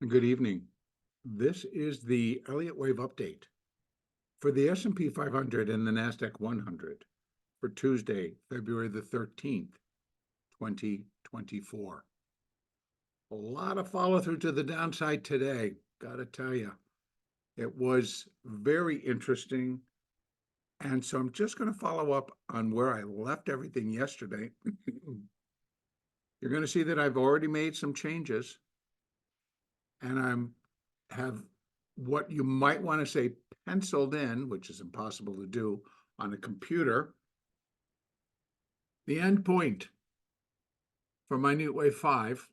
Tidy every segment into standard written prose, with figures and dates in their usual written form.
Good evening. This is the Elliott Wave update for the S&P 500 and the NASDAQ 100 for Tuesday, February the 13th, 2024. A lot of follow through to the downside today, gotta tell you. It was very interesting. And so I'm just going to follow up on where I left everything yesterday. You're going to see that I've already made some changes, and have what you might want to say penciled in, which is impossible to do on a computer, the end point for minute wave 5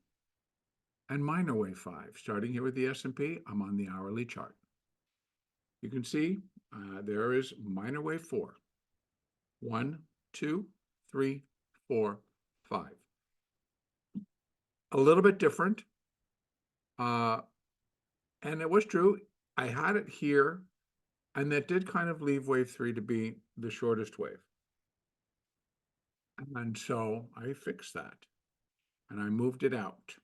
and minor wave 5. Starting here with the S&P, I'm on the hourly chart. You can see there is minor wave 4. 1, 2, 3, 4, 5. A little bit different. And it was true. I had it here, and that did kind of leave wave 3 to be the shortest wave. And so I fixed that, and I moved it out.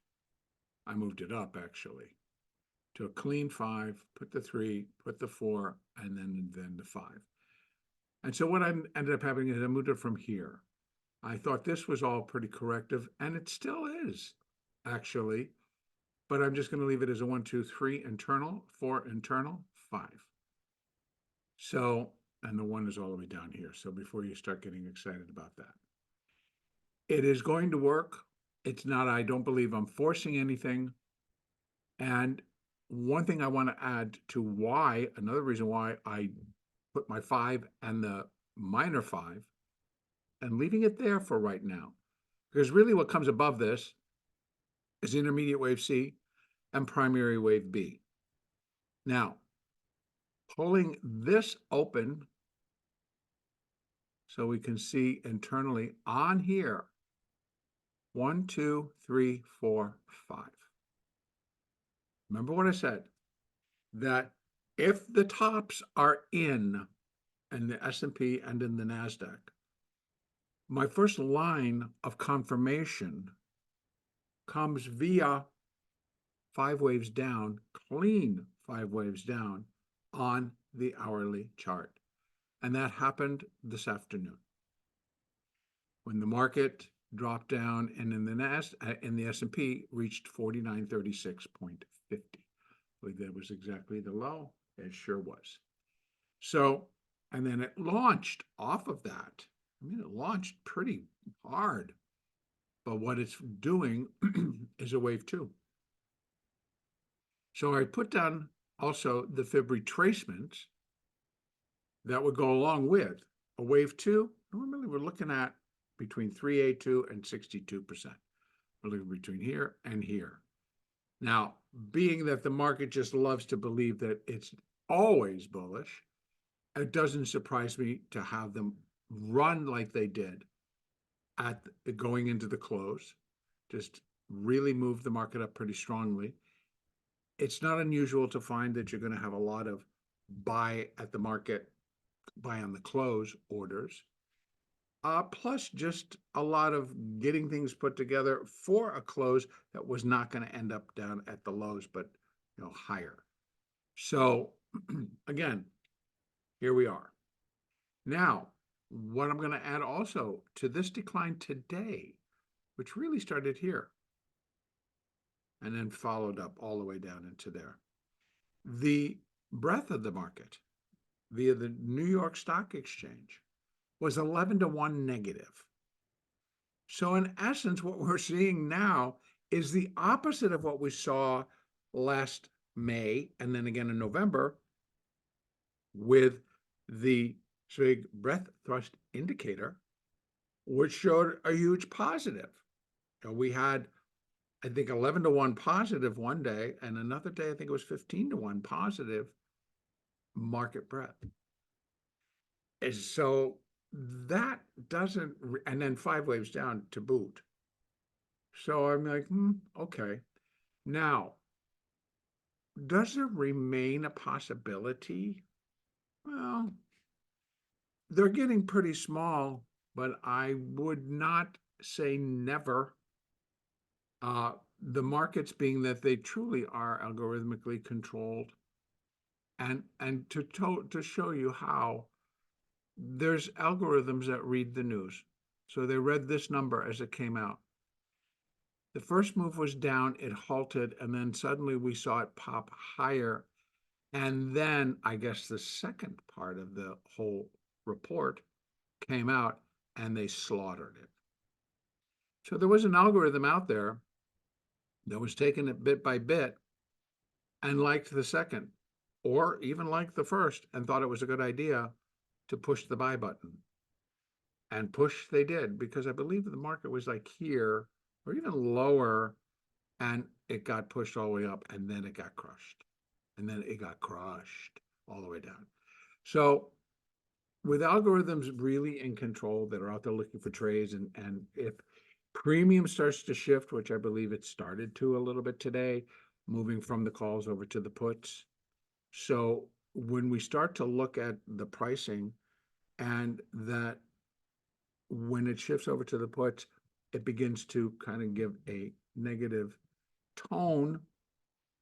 I moved it up, actually, to a clean 5, put the 3, put the 4, and then the 5. And so what I ended up having is I moved it from here. I thought this was all pretty corrective, and it still is, actually. But I'm just going to leave it as a 1, 2, 3 internal, 4 internal, 5. So, and the 1 is all the way down here. So before you start getting excited about that, it is going to work. It's not, I don't believe I'm forcing anything. And one thing I want to add to why, another reason why I put my 5 and the minor 5 and leaving it there for right now, because really what comes above this is intermediate wave C and primary wave B. Now, pulling this open so we can see internally on here, 1, 2, 3, 4, 5. Remember what I said, that if the tops are in the S&P and in the NASDAQ, my first line of confirmation comes via 5 waves down, clean 5 waves down on the hourly chart. And that happened this afternoon when the market dropped down and in the S&P reached 4936.50. I believe that was exactly the low. It sure was. So, and then it launched off of that. I mean, it launched pretty hard. But what it's doing is a wave 2. So I put down also the fib retracements that would go along with a wave 2. Normally we're looking at between 382 and 62%. We're looking between here and here. Now, being that the market just loves to believe that it's always bullish, it doesn't surprise me to have them run like they did at going into the close, just really move the market up pretty strongly. It's not unusual to find that you're going to have a lot of buy at the market, buy on the close orders, plus just a lot of getting things put together for a close that was not going to end up down at the lows, but higher. So again, here we are. Now, what I'm going to add also to this decline today, which really started here and then followed up all the way down into there, the breadth of the market via the New York Stock Exchange was 11-to-1 negative. So in essence, what we're seeing now is the opposite of what we saw last May and then again in November with the big breadth thrust indicator, which showed a huge positive. We had, I think, 11-to-1 positive one day, and another day, I think it was 15-to-1 positive market breadth. And so that doesn't, and then 5 waves down to boot. So I'm like, okay. Now, does there remain a possibility? Well, they're getting pretty small, but I would not say never. the markets being that they truly are algorithmically controlled, and to show you how there's algorithms that read the news. So they read this number as it came out. The first move was down, it halted, and then suddenly we saw it pop higher. And then I guess the second part of the whole report came out and they slaughtered it. So there was an algorithm out there that was taking it bit by bit and liked the second, or even liked the first and thought it was a good idea to push the buy button. And push they did, because I believe the market was like here or even lower, and it got pushed all the way up, and then it got crushed. And then it got crushed all the way down. So with algorithms really in control that are out there looking for trades, and if premium starts to shift, which I believe it started to a little bit today, moving from the calls over to the puts. So when we start to look at the pricing, and that when it shifts over to the puts, it begins to kind of give a negative tone,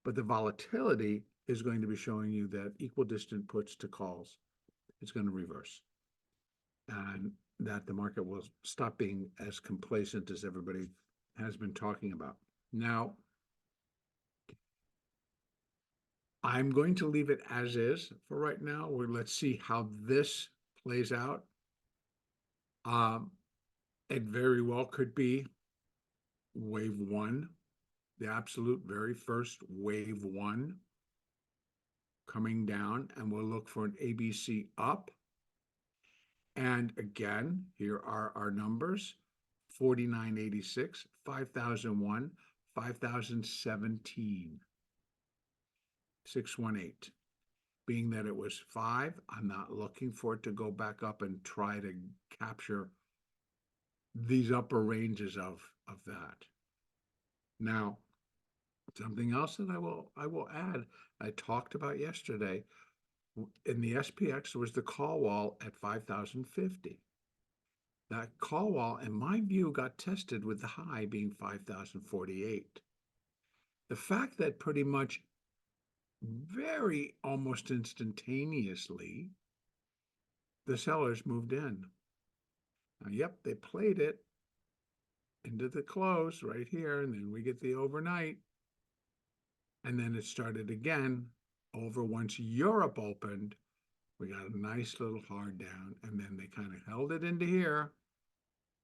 but the volatility is going to be showing you that equidistant puts to calls is going to reverse, and that the market will stop being as complacent as everybody has been talking about. Now, I'm going to leave it as is for right now. Let's see how this plays out. It very well could be wave one, the absolute very first wave one coming down, and we'll look for an ABC up. And again, here are our numbers: 4986, 5001, 5017, 618. Being that it was 5, I'm not looking for it to go back up and try to capture these upper ranges of that. Now, something else that I will add, I talked about yesterday, in the SPX was the call wall at 5,050. That call wall, in my view, got tested with the high being 5,048. The fact that pretty much very almost instantaneously, the sellers moved in. Now, yep, they played it into the close right here, and then we get the overnight. And then it started again over once Europe opened. We got a nice little hard down, and then they kind of held it into here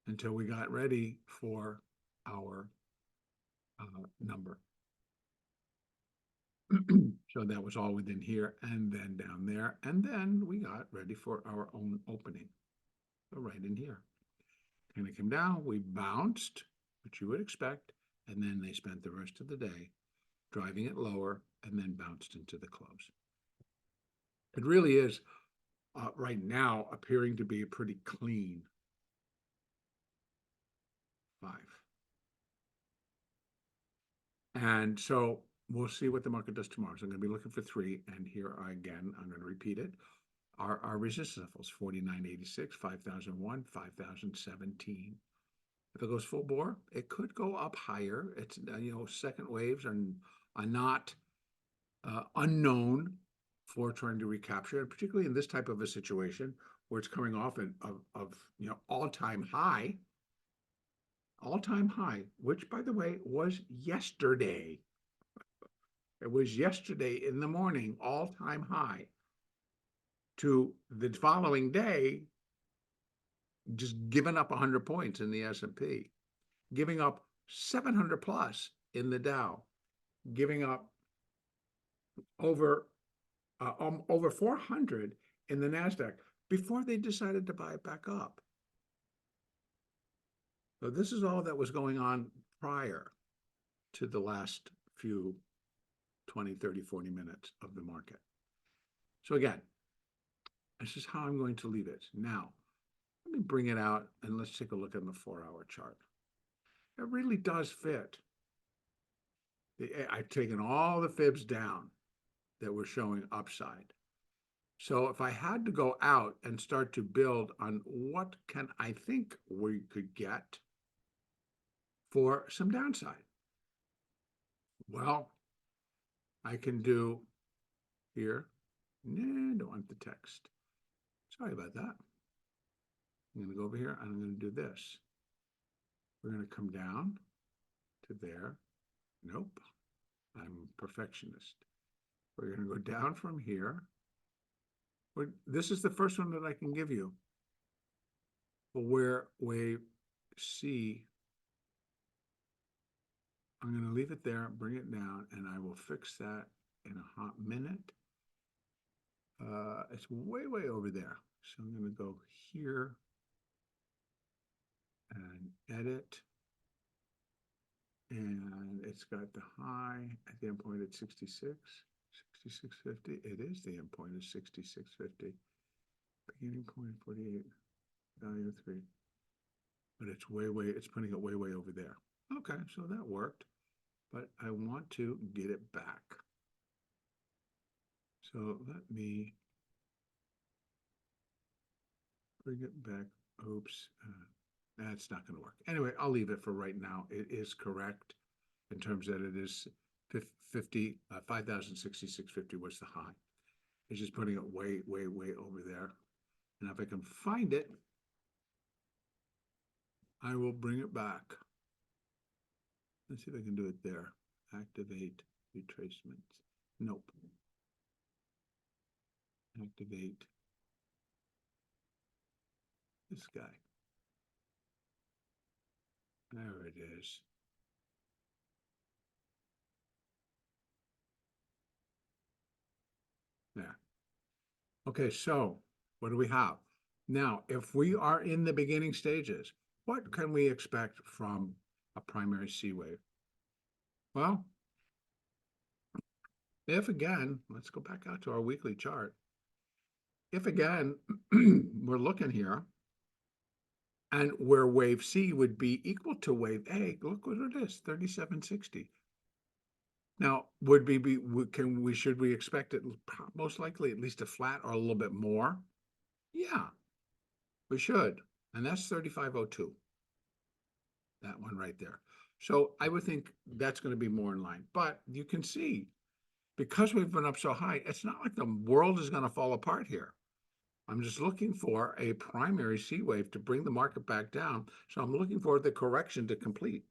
until we got ready for our number. So that was all within here and then down there. And then we got ready for our own opening. So right in here. And it came down, we bounced, which you would expect, and then they spent the rest of the day driving it lower and then bounced into the close. It really is right now appearing to be a pretty clean 5. And so we'll see what the market does tomorrow. So I'm going to be looking for 3. And here again, I'm going to repeat it. Our resistance levels: 4986, 5001, 5017. If it goes full bore, it could go up higher. It's, second waves are not unknown for trying to recapture it, particularly in this type of a situation where it's coming off of all-time high, which, by the way, was yesterday. It was yesterday in the morning, all-time high, to the following day, just giving up 100 points in the S&P, giving up 700 plus in the Dow, giving up over 400 in the NASDAQ before they decided to buy it back up. So this is all that was going on prior to the last few 20, 30, 40 minutes of the market. So again, this is how I'm going to leave it. Now, let me bring it out and let's take a look at the 4-hour chart. It really does fit. I've taken all the fibs down that were showing upside. So if I had to go out and start to build on what can I think we could get for some downside, Well, I can do here. No, don't want the text. Sorry about that. I'm going to go over here and I'm going to do this. We're going to come down to there. Nope. I'm a perfectionist. We're going to go down from here. This is the first one that I can give you. Where wave C, I'm going to leave it there, bring it down, and I will fix that in a hot minute. It's way, way over there. So I'm going to go here and edit. And it's got the high at the endpoint at 66, 66.50. It is the endpoint at 66.50. Beginning point 48, value 3. But it's way, way, it's putting it way, way over there. Okay, so that worked. But I want to get it back. So let me bring it back. Oops. That's not going to work. Anyway, I'll leave it for right now. It is correct in terms that it is 5,066.50 was the high. It's just putting it way, way, way over there. And if I can find it, I will bring it back. Let's see if I can do it there. Activate retracements. Nope. Activate this guy. There it is. There. Okay, so what do we have? Now, if we are in the beginning stages, what can we expect from a primary C wave? Well, if again, let's go back out to our weekly chart. If again, we're looking here, and where wave C would be equal to wave A, look what it is, 37.60. Now, should we expect it most likely at least a flat or a little bit more? Yeah, we should. And that's 35.02. That one right there. So I would think that's going to be more in line. But you can see, because we've been up so high, it's not like the world is going to fall apart here. I'm just looking for a primary C wave to bring the market back down. So I'm looking for the correction to complete.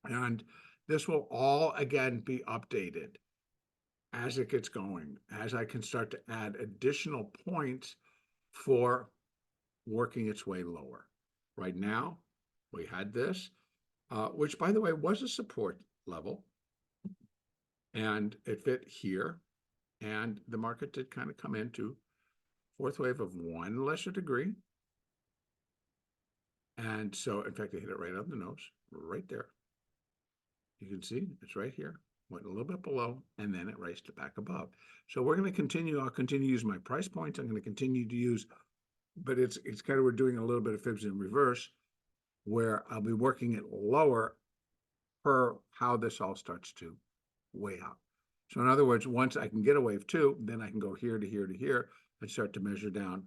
And this will all, again, be updated as it gets going, as I can start to add additional points for working its way lower. Right now, we had this, which, by the way, was a support level. And it fit here. And the market did kind of come into fourth wave of one lesser degree. And so, in fact, I hit it right on the nose, right there. You can see it's right here, went a little bit below, and then it raced it back above. So we're going to continue. I'll continue to use my price points. I'm going to continue to use, but it's kind of, we're doing a little bit of fibs in reverse, where I'll be working it lower per how this all starts to weigh out. So in other words, once I can get a wave 2, then I can go here to here to here and start to measure down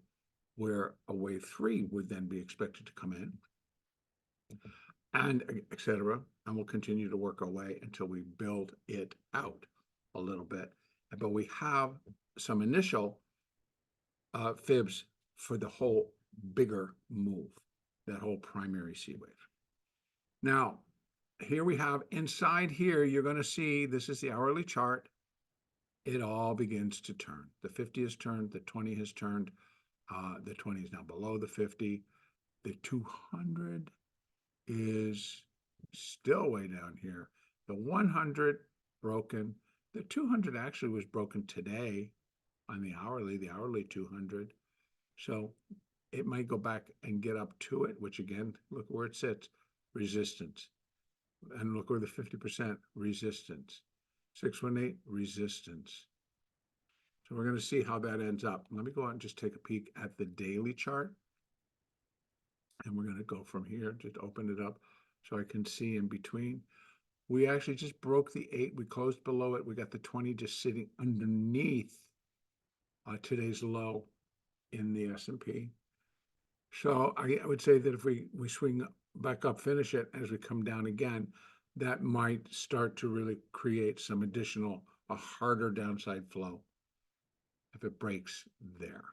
where a wave 3 would then be expected to come in, and etc. And we'll continue to work our way until we build it out a little bit. But we have some initial fibs for the whole bigger move, that whole primary C wave. Now, here we have inside here, you're going to see, this is the hourly chart. It all begins to turn. The 50 has turned, the 20 has turned, the 20 is now below the 50. The 200 is still way down here. The 100 broken. The 200 actually was broken today on the hourly 200. So it might go back and get up to it, which again, look where it sits, resistance. And look where the 50% resistance, 618 resistance. So we're going to see how that ends up. Let me go out and just take a peek at the daily chart. And we're going to go from here, just open it up so I can see in between. We actually just broke the 8. We closed below it. We got the 20 just sitting underneath today's low in the S&P. So I would say that if we swing back up, finish it as we come down again, that might start to really create some additional, a harder downside flow if it breaks there,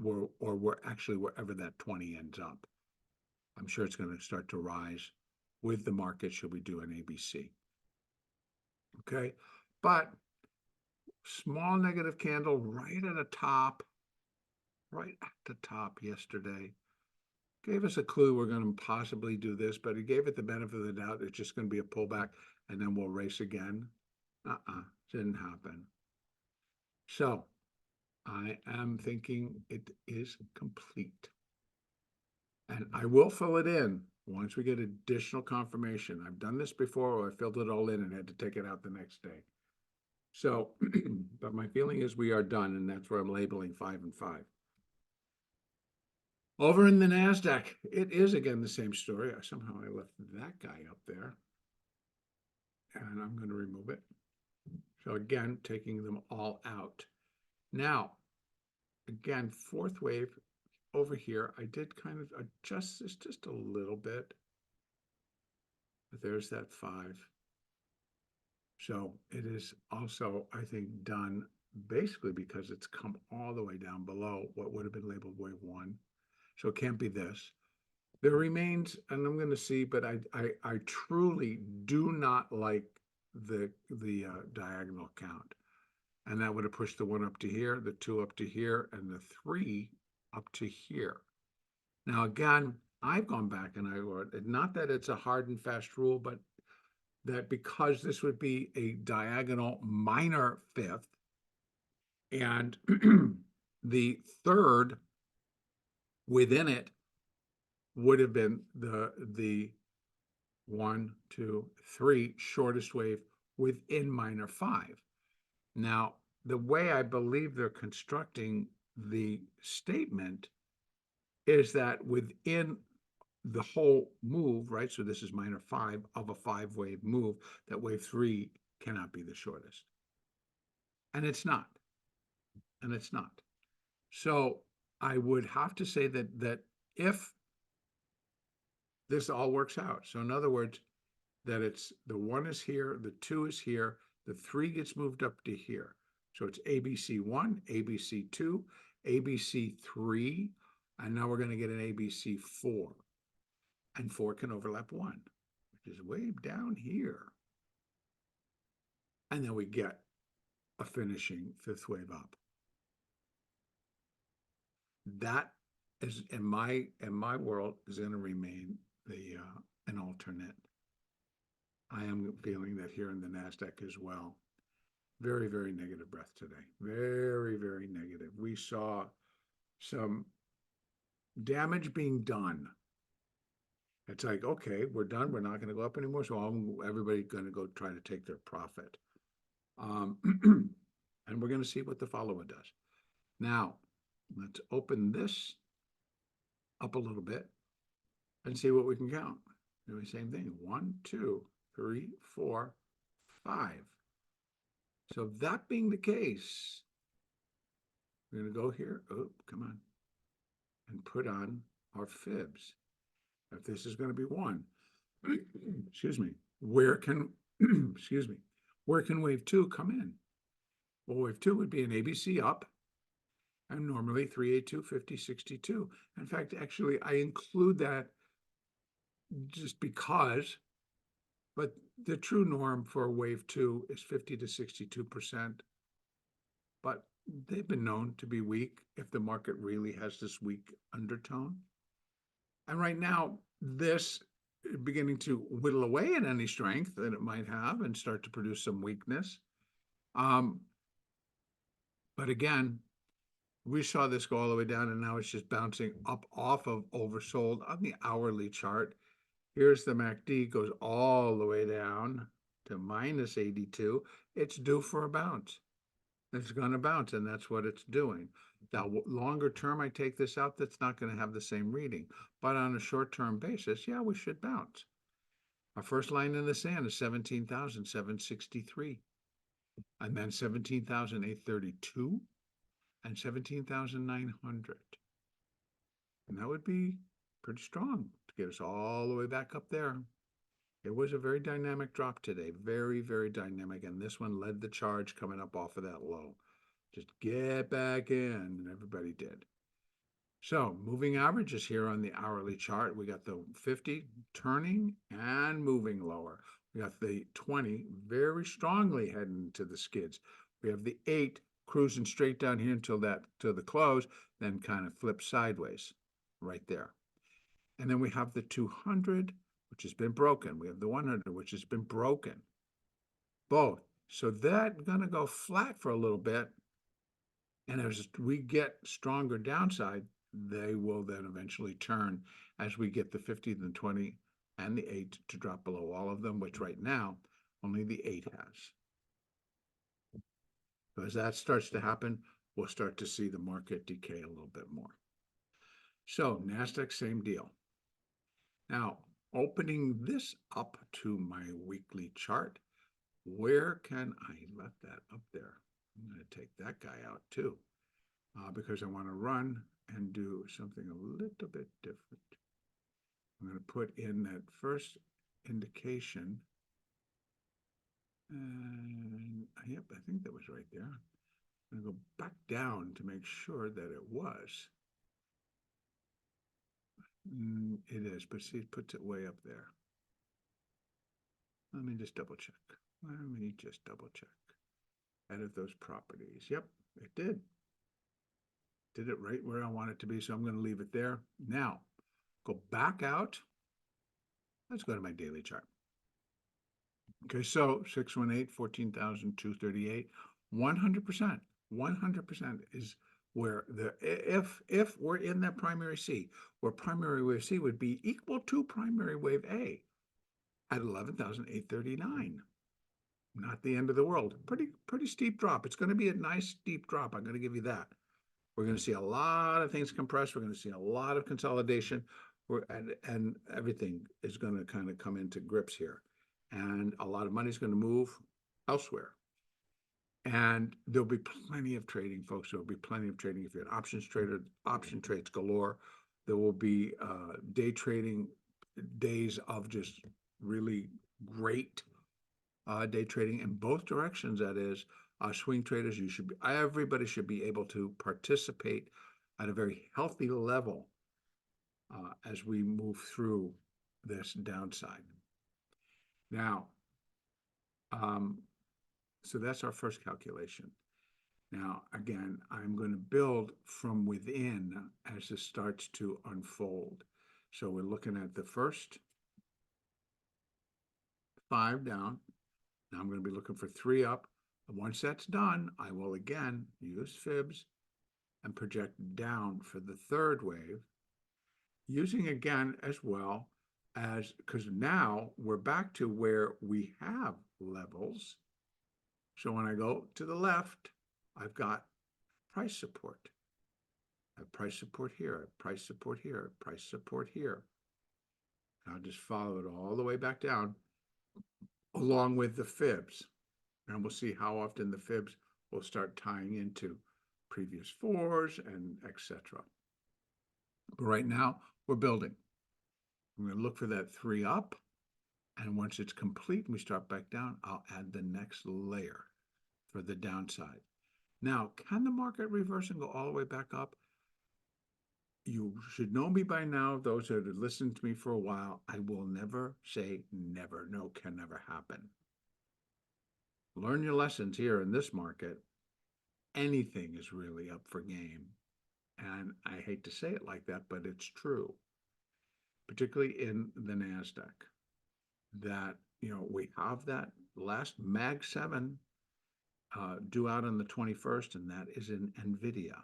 or wherever that 20 ends up. I'm sure it's going to start to rise with the market should we do an ABC. Okay, but small negative candle right at the top yesterday. Gave us a clue we're going to possibly do this, but he gave it the benefit of the doubt. It's just going to be a pullback and then we'll race again. Didn't happen. So I am thinking it is complete. And I will fill it in once we get additional confirmation. I've done this before where I filled it all in and had to take it out the next day. So, but my feeling is we are done, and that's where I'm labeling 5 and 5. Over in the NASDAQ, it is again the same story. Somehow I left that guy up there, and I'm going to remove it. So again, taking them all out. Now, again, fourth wave over here, I did kind of adjust this just a little bit. But there's that 5. So it is also, I think, done basically because it's come all the way down below what would have been labeled wave 1. So it can't be this. There remains, and I'm going to see, but I truly do not like the diagonal count. And that would have pushed the 1 up to here, the 2 up to here, and the 3 up to here. Now, again, I've gone back and I wrote, not that it's a hard and fast rule, but that because this would be a diagonal minor 5th, and the 3rd within it would have been the 1, 2, 3 shortest wave within minor 5. Now, the way I believe they're constructing the statement is that within the whole move, right? So this is minor 5 of a 5-wave move, that wave 3 cannot be the shortest. And it's not. And it's not. So I would have to say that if this all works out, so in other words, that it's the 1 is here, the 2 is here, the 3 gets moved up to here. So it's ABC1, ABC2, ABC3, and now we're going to get an ABC4. And 4 can overlap 1, which is way down here. And then we get a finishing 5th wave up. That is, in my world, is going to remain an alternate. I am feeling that here in the NASDAQ as well. Very, very negative breath today. Very, very negative. We saw some damage being done. It's like, okay, we're done. We're not going to go up anymore. So everybody's going to go try to take their profit. And we're going to see what the follower does. Now, let's open this up a little bit and see what we can count. Do the same thing. 1, 2, 3, 4, 5. So that being the case, we're going to go here. Oh, come on. And put on our fibs. If this is going to be 1, excuse me, where can, excuse me, where can wave 2 come in? Well, wave 2 would be an ABC up, and normally 382, 50, 62. In fact, actually, I include that just because, but the true norm for wave 2 is 50 to 62%. But they've been known to be weak if the market really has this weak undertone. And right now, this is beginning to whittle away at any strength that it might have and start to produce some weakness. But again, we saw this go all the way down, and now it's just bouncing up off of oversold on the hourly chart. Here's the MACD, goes all the way down to minus 82. It's due for a bounce. It's going to bounce, and that's what it's doing. Now, longer term, I take this out, that's not going to have the same reading. But on a short-term basis, yeah, we should bounce. Our first line in the sand is 17,763. And then 17,832 and 17,900. And that would be pretty strong to get us all the way back up there. It was a very dynamic drop today, very, very dynamic. And this one led the charge coming up off of that low. Just get back in, and everybody did. So moving averages here on the hourly chart. We got the 50 turning and moving lower. We got the 20 very strongly heading to the skids. We have the 8 cruising straight down here until the close, then kind of flip sideways right there. And then we have the 200, which has been broken. We have the 100, which has been broken. Both. So that's going to go flat for a little bit. And as we get stronger downside, they will then eventually turn as we get the 50, the 20, and the 8 to drop below all of them, which right now only the 8 has. So as that starts to happen, we'll start to see the market decay a little bit more. So NASDAQ, same deal. Now, opening this up to my weekly chart, where can I let that up there? I'm going to take that guy out too, because I want to run and do something a little bit different. I'm going to put in that first indication. And yep, I think that was right there. I'm going to go back down to make sure that it was. It is, but see, it puts it way up there. Let me just double check. Edit those properties. Yep, it did. Did it right where I want it to be, so I'm going to leave it there. Now, go back out. Let's go to my daily chart. Okay, so 618, 14,238, 100%. 100% is where if we're in that primary C, where primary wave C would be equal to primary wave A at 11,839. Not the end of the world. Pretty steep drop. It's going to be a nice steep drop. I'm going to give you that. We're going to see a lot of things compress. We're going to see a lot of consolidation, and everything is going to kind of come into grips here. And a lot of money is going to move elsewhere. And there'll be plenty of trading, folks. There'll be plenty of trading. If you're an options trader, option trades galore. There will be day trading days of just really great day trading in both directions. That is, swing traders, everybody should be able to participate at a very healthy level as we move through this downside. Now, so that's our first calculation. Now, again, I'm going to build from within as this starts to unfold. So we're looking at the first 5 down. Now I'm going to be looking for 3 up. And once that's done, I will again use fibs and project down for the 3rd wave, using again as well as, because now we're back to where we have levels. So when I go to the left, I've got price support. I have price support here, I have price support here, price support here. I'll just follow it all the way back down along with the fibs. And we'll see how often the fibs will start tying into previous 4s and etc. But right now, we're building. I'm going to look for that 3 up. And once it's complete and we start back down, I'll add the next layer for the downside. Now, can the market reverse and go all the way back up? You should know me by now, those that have listened to me for a while. I will never say never. No, can never happen. Learn your lessons here in this market. Anything is really up for game. And I hate to say it like that, but it's true. Particularly in the NASDAQ. That, we have that last Mag 7 due out on the 21st, and that is in NVIDIA.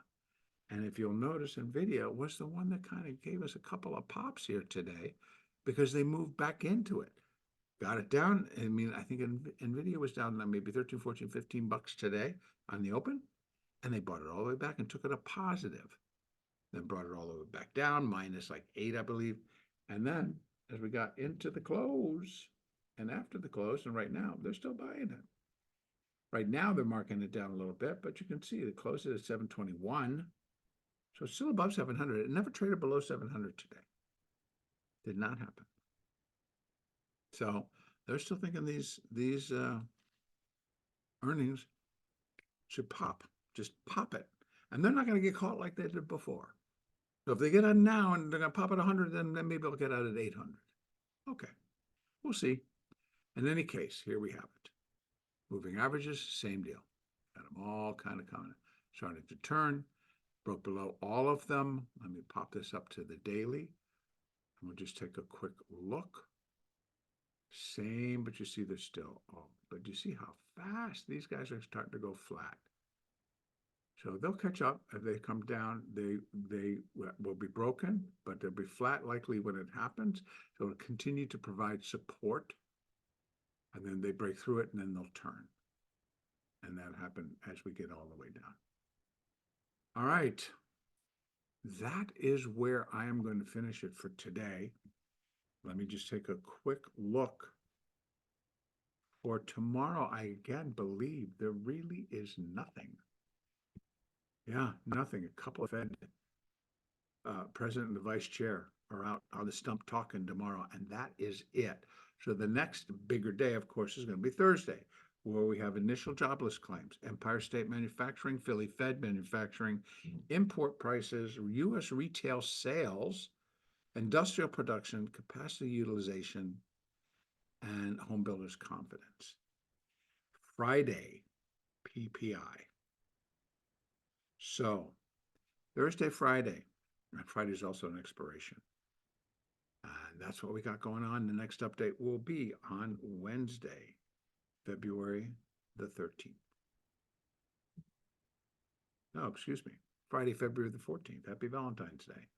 And if you'll notice, NVIDIA was the one that kind of gave us a couple of pops here today because they moved back into it. Got it down. I mean, I think NVIDIA was down maybe 13, 14, 15 bucks today on the open, and they brought it all the way back and took it a positive. Then brought it all the way back down, minus like 8, I believe. And then as we got into the close and after the close, and right now, they're still buying it. Right now, they're marking it down a little bit, but you can see the close is at 721. So it's still above 700. It never traded below 700 today. Did not happen. So they're still thinking these earnings should pop. Just pop it. And they're not going to get caught like they did before. So if they get out now and they're going to pop at 100, then maybe they'll get out at 800. Okay, we'll see. In any case, here we have it. Moving averages, same deal. Got them all kind of coming, starting to turn. Broke below all of them. Let me pop this up to the daily. And we'll just take a quick look. Same, but you see they're still, but you see how fast these guys are starting to go flat. So they'll catch up if they come down. They will be broken, but they'll be flat likely when it happens. So it'll continue to provide support, and then they break through it, and then they'll turn. And that happens as we get all the way down. All right. That is where I am going to finish it for today. Let me just take a quick look. For tomorrow, I again believe there really is nothing. Yeah, nothing. A couple of Fed president and the vice chair are out on the stump talking tomorrow, and that is it. So the next bigger day, of course, is going to be Thursday, where we have initial jobless claims, Empire State Manufacturing, Philly Fed Manufacturing, import prices, U.S. retail sales, industrial production, capacity utilization, and home builders' confidence. Friday, PPI. So Thursday, Friday. Friday is also an expiration. And that's what we got going on. The next update will be on Wednesday, February the 13th. No, excuse me. Friday, February the 14th. Happy Valentine's Day.